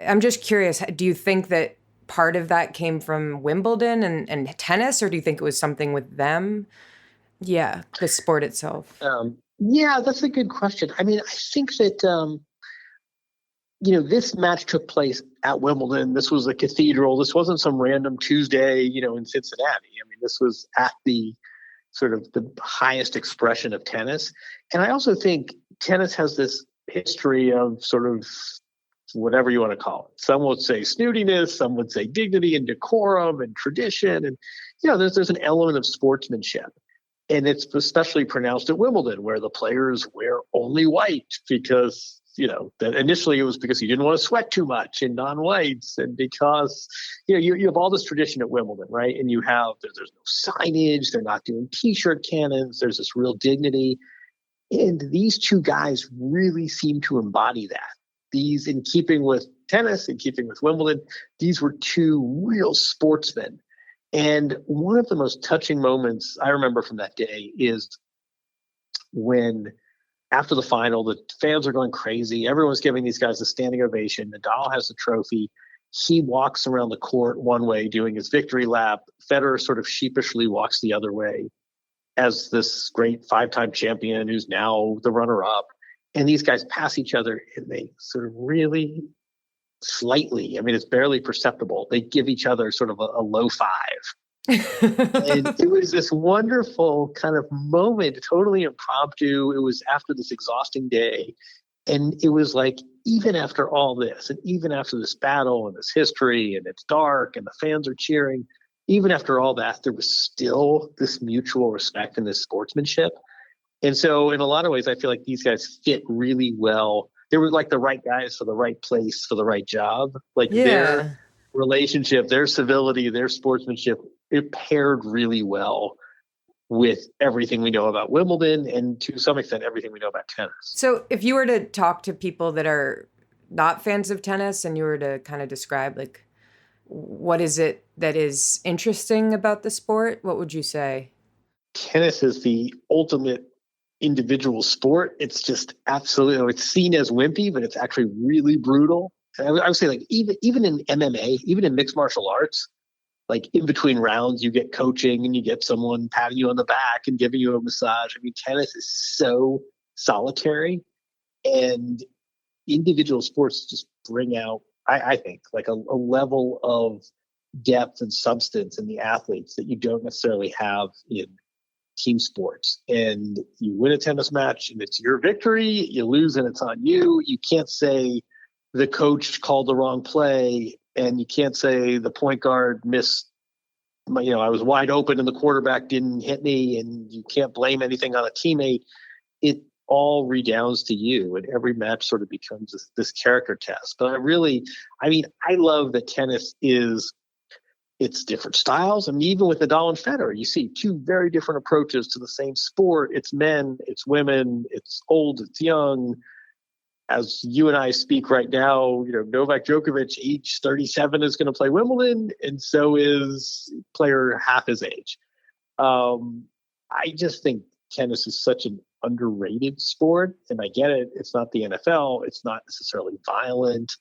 I'm just curious, do you think that part of that came from Wimbledon and tennis, or do you think it was something with them? Yeah, the sport itself. Yeah, that's a good question. I mean, I think that, this match took place at Wimbledon. This was a cathedral. This wasn't some random Tuesday, in Cincinnati. I mean, this was at the sort of the highest expression of tennis. And I also think tennis has this history of sort of whatever you want to call it. Some would say snootiness, some would say dignity and decorum and tradition. And, there's an element of sportsmanship. And it's especially pronounced at Wimbledon, where the players wear only white because, that initially it was because you didn't want to sweat too much in non-whites, and because, you have all this tradition at Wimbledon, right? And you have, there's no signage, they're not doing T-shirt cannons, there's this real dignity. And these two guys really seem to embody that. These, in keeping with tennis, in keeping with Wimbledon, these were two real sportsmen. And one of the most touching moments I remember from that day is when, after the final, the fans are going crazy. Everyone's giving these guys a standing ovation. Nadal has the trophy. He walks around the court one way doing his victory lap. Federer sort of sheepishly walks the other way as this great 5-time champion who's now the runner-up. And these guys pass each other, and they sort of really slightly, I mean, it's barely perceptible, they give each other sort of a low five. And it was this wonderful kind of moment, totally impromptu. It was after this exhausting day. And it was like, even after all this, and even after this battle and this history, and it's dark and the fans are cheering, even after all that, there was still this mutual respect and this sportsmanship. And so in a lot of ways, I feel like these guys fit really well. They were like the right guys for the right place, for the right job. Like their relationship, their civility, their sportsmanship, it paired really well with everything we know about Wimbledon, and to some extent, everything we know about tennis. So if you were to talk to people that are not fans of tennis, and you were to kind of describe, like, what is it that is interesting about the sport, what would you say? Tennis is the ultimate individual sport. It's just absolutely, it's seen as wimpy, but it's actually really brutal. And I would say, like, even in MMA, even in mixed martial arts, like in between rounds, you get coaching and you get someone patting you on the back and giving you a massage. I mean, tennis is so solitary, and individual sports just bring out, I think, like a level of depth and substance in the athletes that you don't necessarily have in team sports. And you win a tennis match and it's your victory, you lose and it's on you. You can't say the coach called the wrong play, and you can't say the point guard missed, I was wide open and the quarterback didn't hit me, and you can't blame anything on a teammate. it all redounds to you, and every match sort of becomes this character test. But I love that tennis it's different styles. I mean, even with Nadal and Federer, you see two very different approaches to the same sport. It's men, it's women, it's old, it's young. As you and I speak right now, Novak Djokovic, age 37, is going to play Wimbledon, and so is player half his age. I just think tennis is such an underrated sport, and I get it. It's not the NFL. It's not necessarily violent.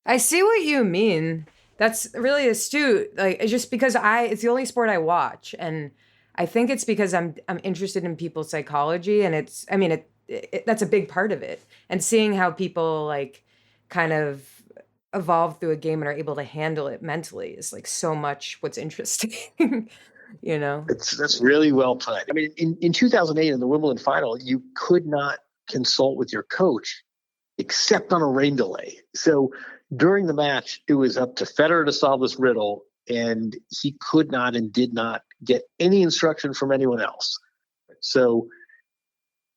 I see what you mean. That's really astute. Like, it's just because it's the only sport I watch, and I think it's because I'm interested in people's psychology, and that's a big part of it. And seeing how people like kind of evolve through a game and are able to handle it mentally is like so much what's interesting. That's really well put. I mean, in 2008 in the Wimbledon final, you could not consult with your coach except on a rain delay. So during the match, it was up to Federer to solve this riddle, and he could not and did not get any instruction from anyone else. So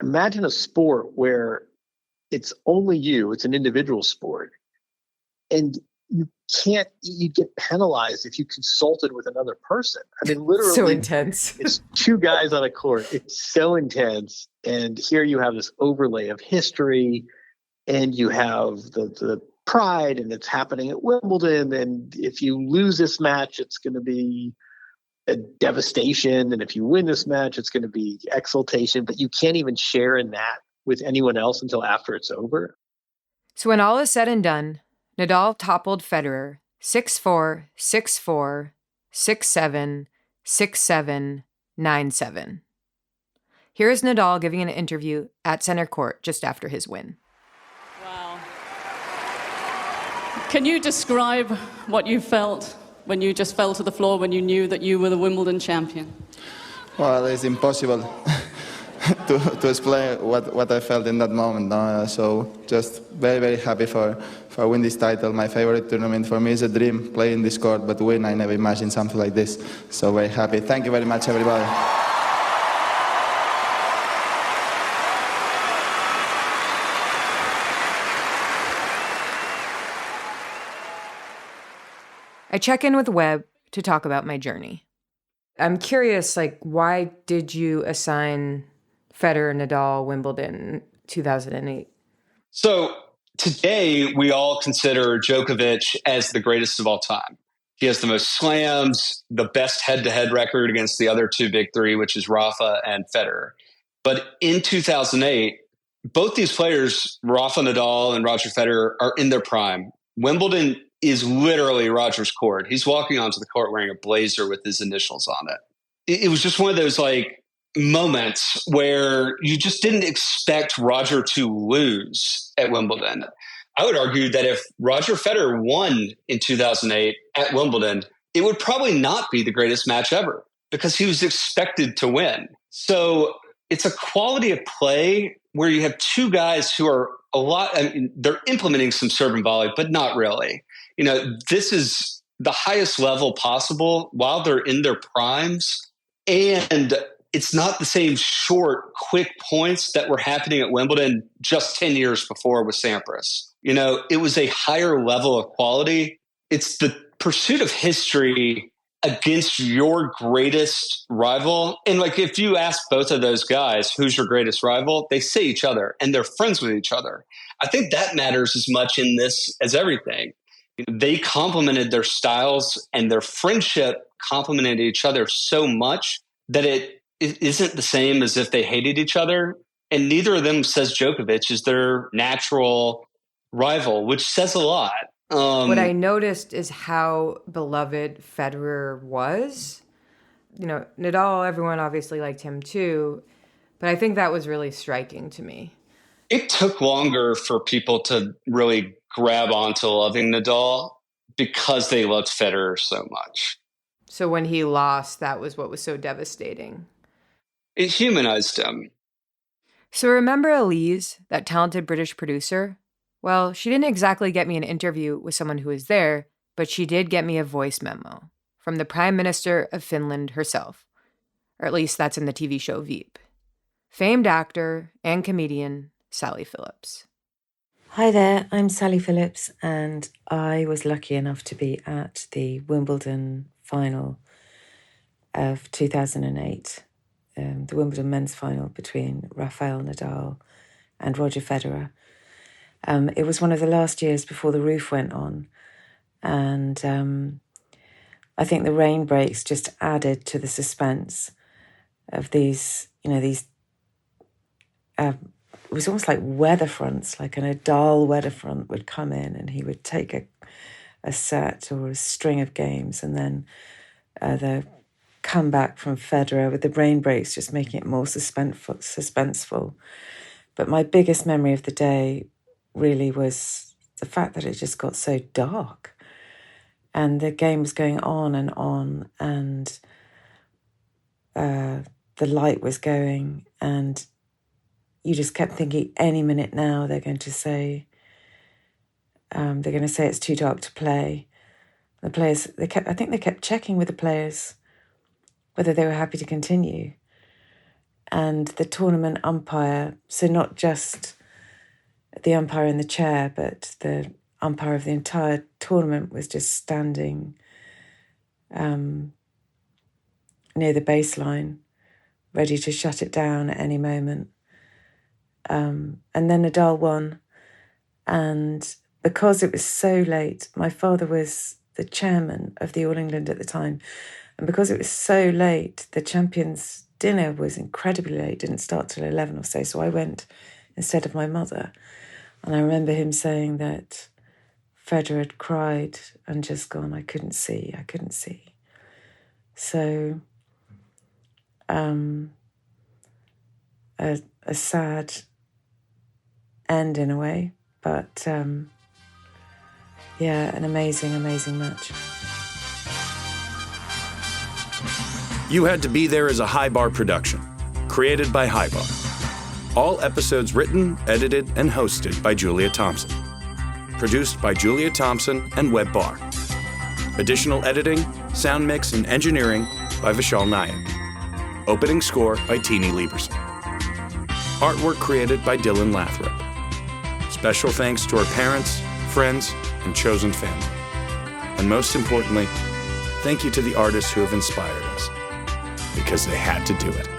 imagine a sport where it's only you, it's an individual sport, and you get penalized if you consulted with another person. I mean, literally, so intense. It's two guys on a court. It's so intense. And here you have this overlay of history, and you have the pride, and it's happening at Wimbledon. And if you lose this match, it's going to be a devastation. And if you win this match, it's going to be exultation. But you can't even share in that with anyone else until after it's over. So when all is said and done, Nadal toppled Federer 6-4, 6-4, 6-7, 6-7, 9-7. Here is Nadal giving an interview at center court just after his win. Wow. Can you describe what you felt when you just fell to the floor when you knew that you were the Wimbledon champion? Well, it's impossible to explain what I felt in that moment. No? So just very, very happy for win this title. My favorite tournament for me is a dream, playing this court, but win, I never imagined something like this. So very happy. Thank you very much, everybody. I check in with Webb to talk about my journey. I'm curious, why did you assign Federer, Nadal, Wimbledon 2008? So today we all consider Djokovic as the greatest of all time. He has the most slams, the best head-to-head record against the other two big three, which is Rafa and Federer. But in 2008, both these players, Rafa Nadal and Roger Federer, are in their prime. Wimbledon is literally Roger's court. He's walking onto the court wearing a blazer with his initials on it. It was just one of those moments where you just didn't expect Roger to lose at Wimbledon. I would argue that if Roger Federer won in 2008 at Wimbledon, it would probably not be the greatest match ever because he was expected to win. So it's a quality of play where you have two guys who are they're implementing some serve and volley, but not really. This is the highest level possible while they're in their primes. And it's not the same short, quick points that were happening at Wimbledon just 10 years before with Sampras. It was a higher level of quality. It's the pursuit of history against your greatest rival. And if you ask both of those guys, who's your greatest rival, they say each other and they're friends with each other. I think that matters as much in this as everything. They complemented their styles and their friendship complemented each other so much that it isn't the same as if they hated each other. And neither of them says Djokovic is their natural rival, which says a lot. What I noticed is how beloved Federer was. Nadal, everyone obviously liked him too, but I think that was really striking to me. It took longer for people to really grab onto loving Nadal because they loved Federer so much. So when he lost, that was what was so devastating. It humanized him. So remember Elise, that talented British producer? Well, she didn't exactly get me an interview with someone who was there, but she did get me a voice memo from the Prime Minister of Finland herself. Or at least that's in the TV show Veep. famed actor and comedian Sally Phillips. Hi there, I'm Sally Phillips, and I was lucky enough to be at the Wimbledon final of 2008, the Wimbledon men's final between Rafael Nadal and Roger Federer. It was one of the last years before the roof went on, and I think the rain breaks just added to the suspense of these, it was almost like weather fronts, like a Nadal weather front would come in and he would take a set or a string of games, and then the comeback from Federer with the rain breaks just making it more suspenseful. But my biggest memory of the day really was the fact that it just got so dark and the game was going on, and the light was going, and you just kept thinking, any minute now they're going to say it's too dark to play. The players, they kept checking with the players whether they were happy to continue. And the tournament umpire, so not just the umpire in the chair, but the umpire of the entire tournament, was just standing near the baseline, ready to shut it down at any moment. And then Nadal won. And because it was so late, my father was the chairman of the All England at the time. And because it was so late, the champions' dinner was incredibly late, didn't start till 11 or so. So I went instead of my mother. And I remember him saying that Federer had cried and just gone, I couldn't see. So a sad end in a way, but an amazing match. You Had to Be There is a Hi Barr production, created by Hi Barr. All episodes written, edited, and hosted by Julia Thompson. Produced by Julia Thompson and Web Barr. Additional editing, sound mix, and engineering by Vishal Nayak. Opening score by Teeny Lieberson. Artwork created by Dylan Lathrop. Special thanks to our parents, friends, and chosen family. And most importantly, thank you to the artists who have inspired us, because they had to do it.